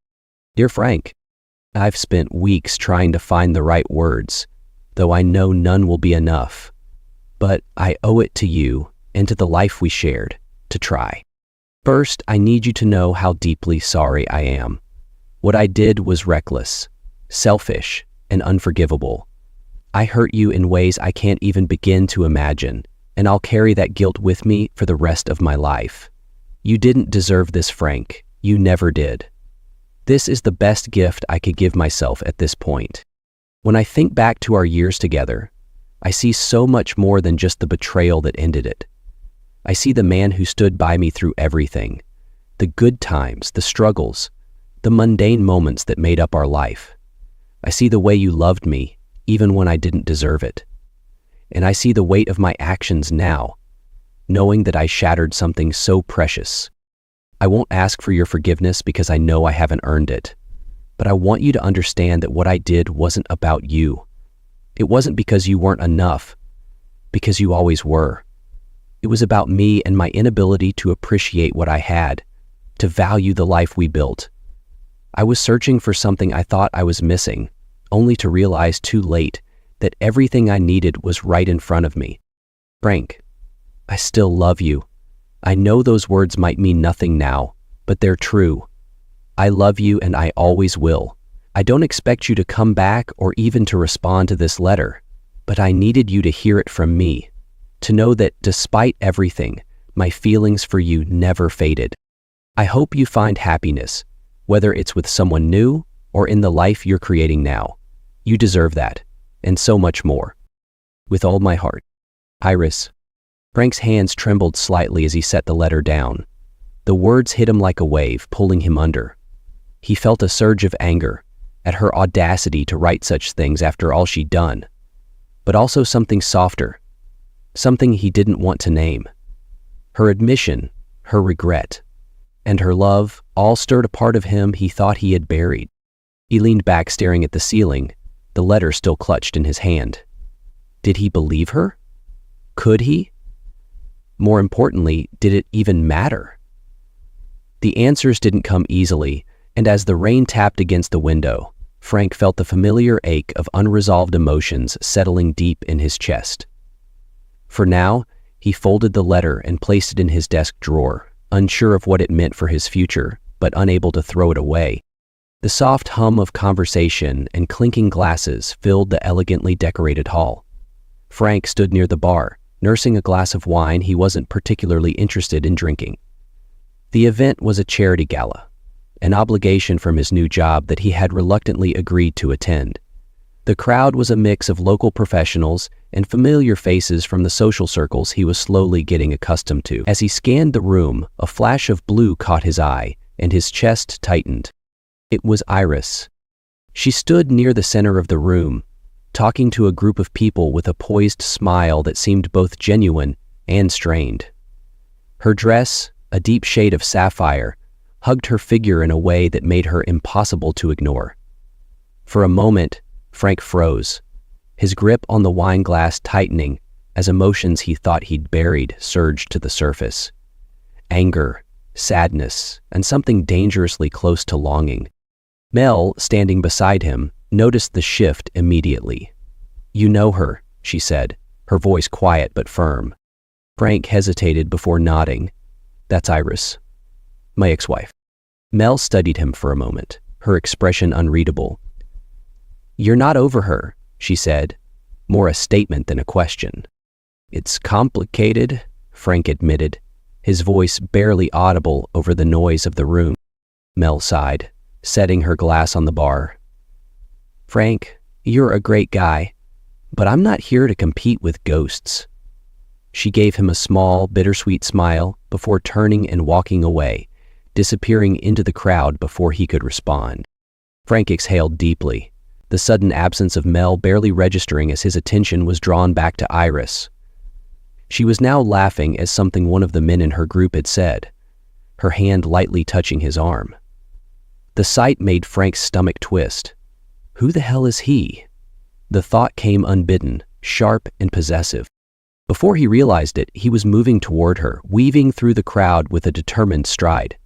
"Dear Frank, I've spent weeks trying to find the right words, though I know none will be enough. But I owe it to you and to the life we shared to try. First, I need you to know how deeply sorry I am. What I did was reckless, selfish, and unforgivable. I hurt you in ways I can't even begin to imagine, and I'll carry that guilt with me for the rest of my life. You didn't deserve this, Frank. You never did. This is the best gift I could give myself at this point. When I think back to our years together, I see so much more than just the betrayal that ended it. I see the man who stood by me through everything, the good times, the struggles, the mundane moments that made up our life. I see the way you loved me, even when I didn't deserve it. And I see the weight of my actions now, knowing that I shattered something so precious. I won't ask for your forgiveness because I know I haven't earned it. But I want you to understand that what I did wasn't about you. It wasn't because you weren't enough, because you always were. It was about me and my inability to appreciate what I had, to value the life we built. I was searching for something I thought I was missing, only to realize too late that everything I needed was right in front of me. Frank, I still love you. I know those words might mean nothing now, but they're true. I love you and I always will. I don't expect you to come back or even to respond to this letter, but I needed you to hear it from me, to know that despite everything, my feelings for you never faded. I hope you find happiness, whether it's with someone new or in the life you're creating now. You deserve that, and so much more. With all my heart, Iris." Frank's hands trembled slightly as he set the letter down. The words hit him like a wave, pulling him under. He felt a surge of anger at her audacity to write such things after all she'd done, but also something softer, something he didn't want to name. Her admission, her regret, and her love all stirred a part of him he thought he had buried. He leaned back, staring at the ceiling, the letter still clutched in his hand. Did he believe her? Could he? More importantly, did it even matter? The answers didn't come easily, and as the rain tapped against the window, Frank felt the familiar ache of unresolved emotions settling deep in his chest. For now, he folded the letter and placed it in his desk drawer, unsure of what it meant for his future, but unable to throw it away. The soft hum of conversation and clinking glasses filled the elegantly decorated hall. Frank stood near the bar, nursing a glass of wine he wasn't particularly interested in drinking. The event was a charity gala, an obligation from his new job that he had reluctantly agreed to attend. The crowd was a mix of local professionals and familiar faces from the social circles he was slowly getting accustomed to. As he scanned the room, a flash of blue caught his eye, and his chest tightened. It was Iris. She stood near the center of the room, talking to a group of people with a poised smile that seemed both genuine and strained. Her dress, a deep shade of sapphire, hugged her figure in a way that made her impossible to ignore. For a moment, Frank froze, his grip on the wine glass tightening as emotions he thought he'd buried surged to the surface. Anger, sadness, and something dangerously close to longing. Mel, standing beside him, noticed the shift immediately. "You know her," she said, her voice quiet but firm. Frank hesitated before nodding. "That's Iris, my ex-wife." Mel studied him for a moment, her expression unreadable. "You're not over her," she said, more a statement than a question. "It's complicated," Frank admitted, his voice barely audible over the noise of the room. Mel sighed, setting her glass on the bar. "Frank, you're a great guy, but I'm not here to compete with ghosts." She gave him a small, bittersweet smile before turning and walking away, disappearing into the crowd before he could respond. Frank exhaled deeply, the sudden absence of Mel barely registering as his attention was drawn back to Iris. She was now laughing as something one of the men in her group had said, her hand lightly touching his arm. The sight made Frank's stomach twist. Who the hell is he? The thought came unbidden, sharp and possessive. Before he realized it, he was moving toward her, weaving through the crowd with a determined stride.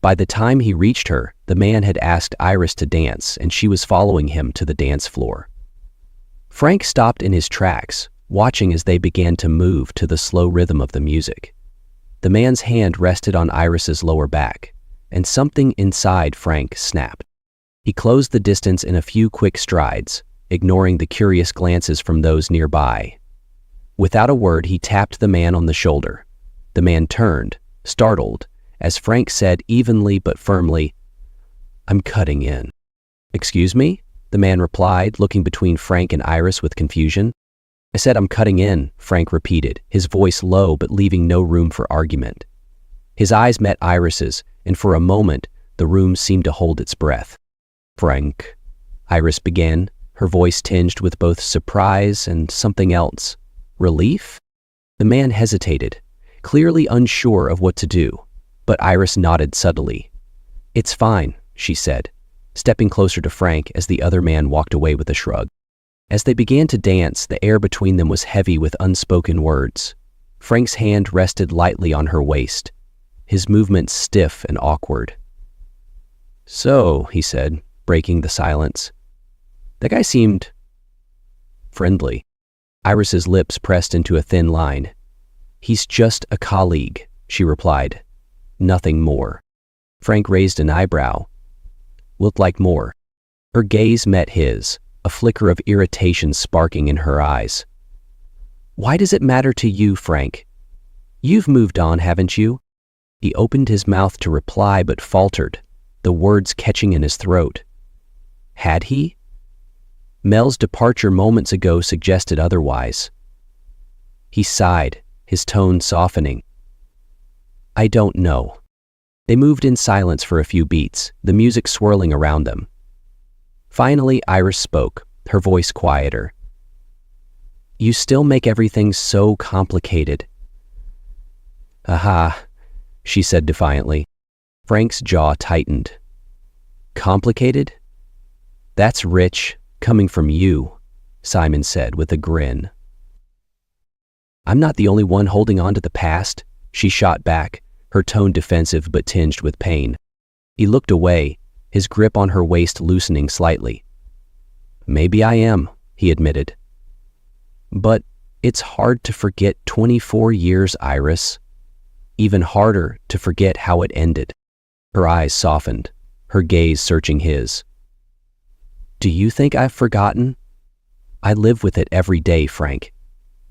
By the time he reached her, the man had asked Iris to dance, and she was following him to the dance floor. Frank stopped in his tracks, watching as they began to move to the slow rhythm of the music. The man's hand rested on Iris's lower back, and something inside Frank snapped. He closed the distance in a few quick strides, ignoring the curious glances from those nearby. Without a word, he tapped the man on the shoulder. The man turned, startled, as Frank said evenly but firmly, "I'm cutting in." "Excuse me?" the man replied, looking between Frank and Iris with confusion. "I said I'm cutting in," Frank repeated, his voice low but leaving no room for argument. His eyes met Iris's, and for a moment, the room seemed to hold its breath. "Frank," Iris began, her voice tinged with both surprise and something else. "Relief?" The man hesitated, clearly unsure of what to do, but Iris nodded subtly. "It's fine," she said, stepping closer to Frank as the other man walked away with a shrug. As they began to dance, the air between them was heavy with unspoken words. Frank's hand rested lightly on her waist, his movements stiff and awkward. "So," he said, breaking the silence, "that guy seemed friendly." Iris's lips pressed into a thin line. "He's just a colleague," she replied. "Nothing more." Frank raised an eyebrow. "Looked like more." Her gaze met his, a flicker of irritation sparking in her eyes. "Why does it matter to you, Frank? You've moved on, haven't you?" He opened his mouth to reply but faltered, the words catching in his throat. Had he? Mel's departure moments ago suggested otherwise. He sighed, his tone softening. "I don't know." They moved in silence for a few beats, the music swirling around them. Finally, Iris spoke, her voice quieter. "You still make everything so complicated." "Aha," she said defiantly. Frank's jaw tightened. "Complicated? That's rich, coming from you," Simon said with a grin. "I'm not the only one holding on to the past," she shot back, her tone defensive but tinged with pain. He looked away, his grip on her waist loosening slightly. "Maybe I am," he admitted. "But it's hard to forget 24 years, Iris. Even harder to forget how it ended." Her eyes softened, her gaze searching his. "Do you think I've forgotten? I live with it every day, Frank.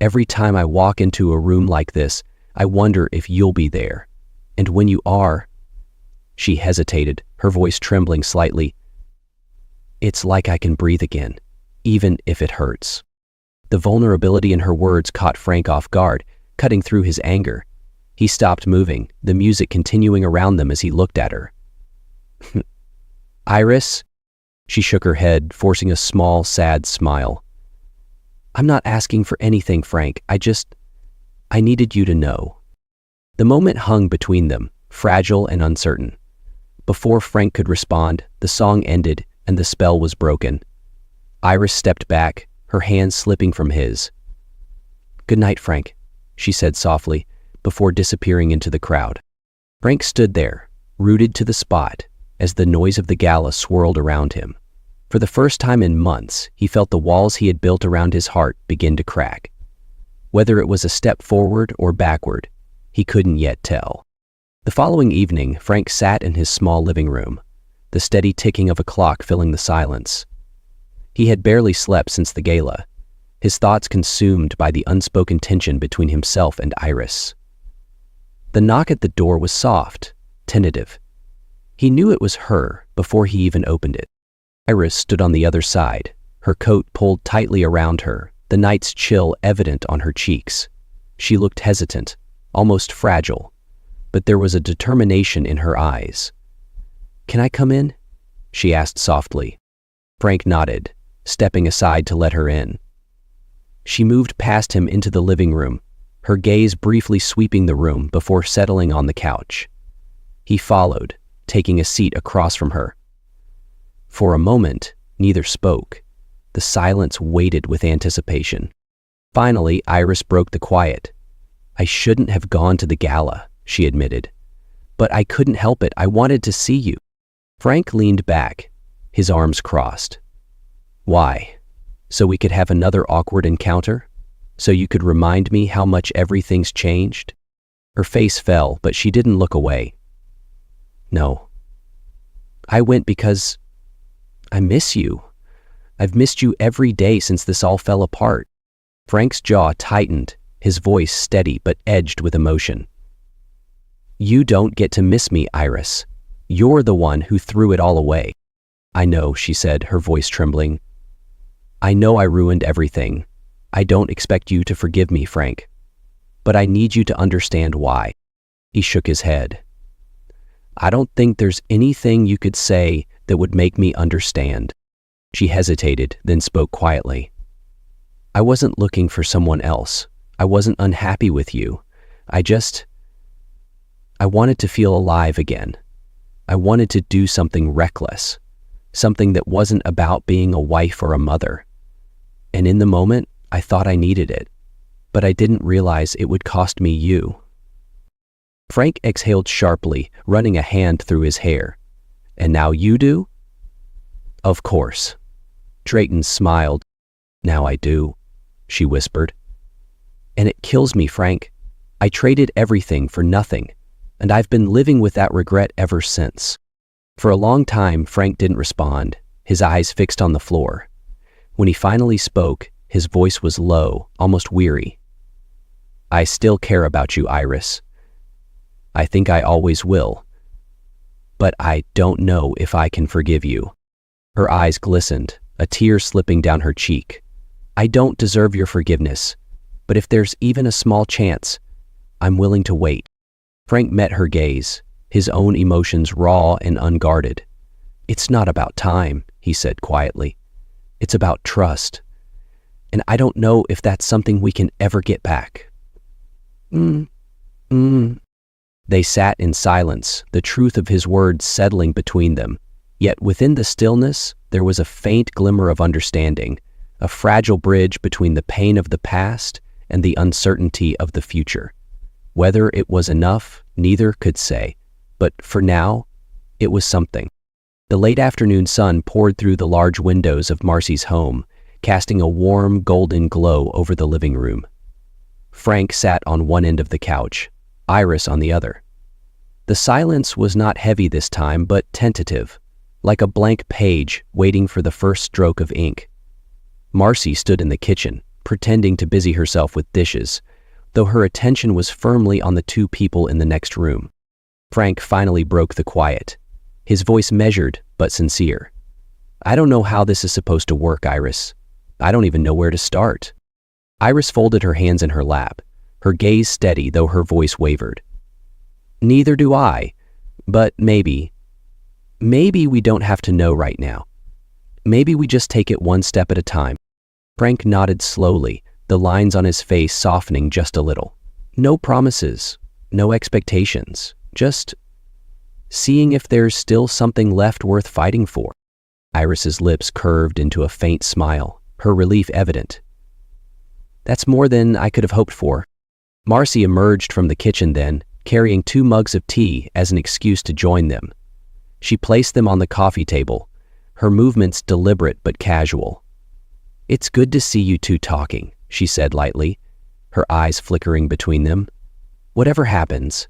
Every time I walk into a room like this, I wonder if you'll be there. And when you are..." She hesitated, her voice trembling slightly. "It's like I can breathe again, even if it hurts." The vulnerability in her words caught Frank off guard, cutting through his anger. He stopped moving, the music continuing around them as he looked at her. "Iris?" She shook her head, forcing a small, sad smile. "I'm not asking for anything, Frank. I needed you to know." The moment hung between them, fragile and uncertain. Before Frank could respond, the song ended and the spell was broken. Iris stepped back, her hands slipping from his. "Good night, Frank," she said softly, before disappearing into the crowd. Frank stood there, rooted to the spot, as the noise of the gala swirled around him. For the first time in months, he felt the walls he had built around his heart begin to crack. Whether it was a step forward or backward, he couldn't yet tell. The following evening, Frank sat in his small living room, the steady ticking of a clock filling the silence. He had barely slept since the gala, his thoughts consumed by the unspoken tension between himself and Iris. The knock at the door was soft, tentative. He knew it was her before he even opened it. Iris stood on the other side, her coat pulled tightly around her, the night's chill evident on her cheeks. She looked hesitant, almost fragile, but there was a determination in her eyes. "Can I come in?" she asked softly. Frank nodded, stepping aside to let her in. She moved past him into the living room, her gaze briefly sweeping the room before settling on the couch. He followed, taking a seat across from her. For a moment, neither spoke. The silence waited with anticipation. Finally, Iris broke the quiet. "I shouldn't have gone to the gala," she admitted. "But I couldn't help it. I wanted to see you." Frank leaned back, his arms crossed. "Why? So we could have another awkward encounter? So you could remind me how much everything's changed?" Her face fell, but she didn't look away. "No. I went because I miss you. I've missed you every day since this all fell apart." Frank's jaw tightened, his voice steady but edged with emotion. "You don't get to miss me, Iris. You're the one who threw it all away." "I know," she said, her voice trembling. "I know I ruined everything. I don't expect you to forgive me, Frank. But I need you to understand why." He shook his head. "I don't think there's anything you could say that would make me understand." She hesitated, then spoke quietly. "I wasn't looking for someone else. I wasn't unhappy with you. I wanted to feel alive again. I wanted to do something reckless, something that wasn't about being a wife or a mother. And in the moment, I thought I needed it, but I didn't realize it would cost me you." Frank exhaled sharply, running a hand through his hair. "And now you do?" "Of course." Drayton smiled. "Now I do," she whispered. "And it kills me, Frank. I traded everything for nothing, and I've been living with that regret ever since." For a long time, Frank didn't respond, his eyes fixed on the floor. When he finally spoke, his voice was low, almost weary. "I still care about you, Iris. I think I always will. But I don't know if I can forgive you." Her eyes glistened, a tear slipping down her cheek. "I don't deserve your forgiveness, but if there's even a small chance, I'm willing to wait." Frank met her gaze, his own emotions raw and unguarded. "It's not about time," he said quietly. "It's about trust. And I don't know if that's something we can ever get back." They sat in silence, the truth of his words settling between them. Yet within the stillness, there was a faint glimmer of understanding, a fragile bridge between the pain of the past and the uncertainty of the future. Whether it was enough, neither could say, but for now, it was something. The late afternoon sun poured through the large windows of Marcy's home, casting a warm, golden glow over the living room. Frank sat on one end of the couch, Iris on the other. The silence was not heavy this time, but tentative, like a blank page waiting for the first stroke of ink. Marcy stood in the kitchen, pretending to busy herself with dishes, though her attention was firmly on the two people in the next room. Frank finally broke the quiet, his voice measured but sincere. "I don't know how this is supposed to work, Iris. I don't even know where to start." Iris folded her hands in her lap, her gaze steady though her voice wavered. "Neither do I, but maybe we don't have to know right now. Maybe we just take it one step at a time." Frank nodded slowly, the lines on his face softening just a little. "No promises, no expectations, just seeing if there's still something left worth fighting for." Iris's lips curved into a faint smile, her relief evident. "That's more than I could have hoped for." Marcy emerged from the kitchen then, carrying 2 mugs of tea as an excuse to join them. She placed them on the coffee table, her movements deliberate but casual. "It's good to see you two talking," she said lightly, her eyes flickering between them. "Whatever happens,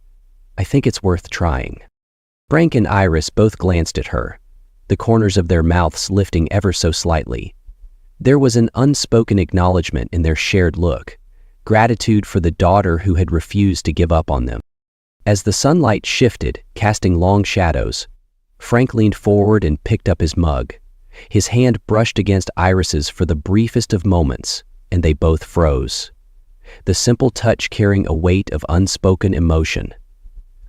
I think it's worth trying." Frank and Iris both glanced at her, the corners of their mouths lifting ever so slightly. There was an unspoken acknowledgement in their shared look, gratitude for the daughter who had refused to give up on them. As the sunlight shifted, casting long shadows, Frank leaned forward and picked up his mug. His hand brushed against Iris's for the briefest of moments, and they both froze, the simple touch carrying a weight of unspoken emotion.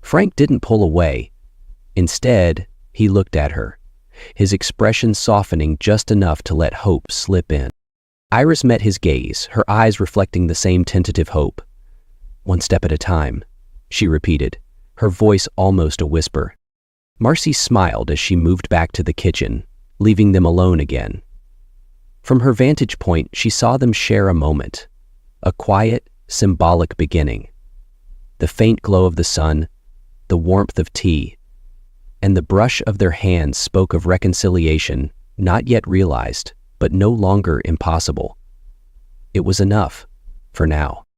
Frank didn't pull away. Instead, he looked at her, his expression softening just enough to let hope slip in. Iris met his gaze, her eyes reflecting the same tentative hope. "One step at a time," she repeated, her voice almost a whisper. Marcy smiled as she moved back to the kitchen, leaving them alone again. From her vantage point, she saw them share a moment, a quiet, symbolic beginning. The faint glow of the sun, the warmth of tea, and the brush of their hands spoke of reconciliation not yet realized, but no longer impossible. It was enough, for now.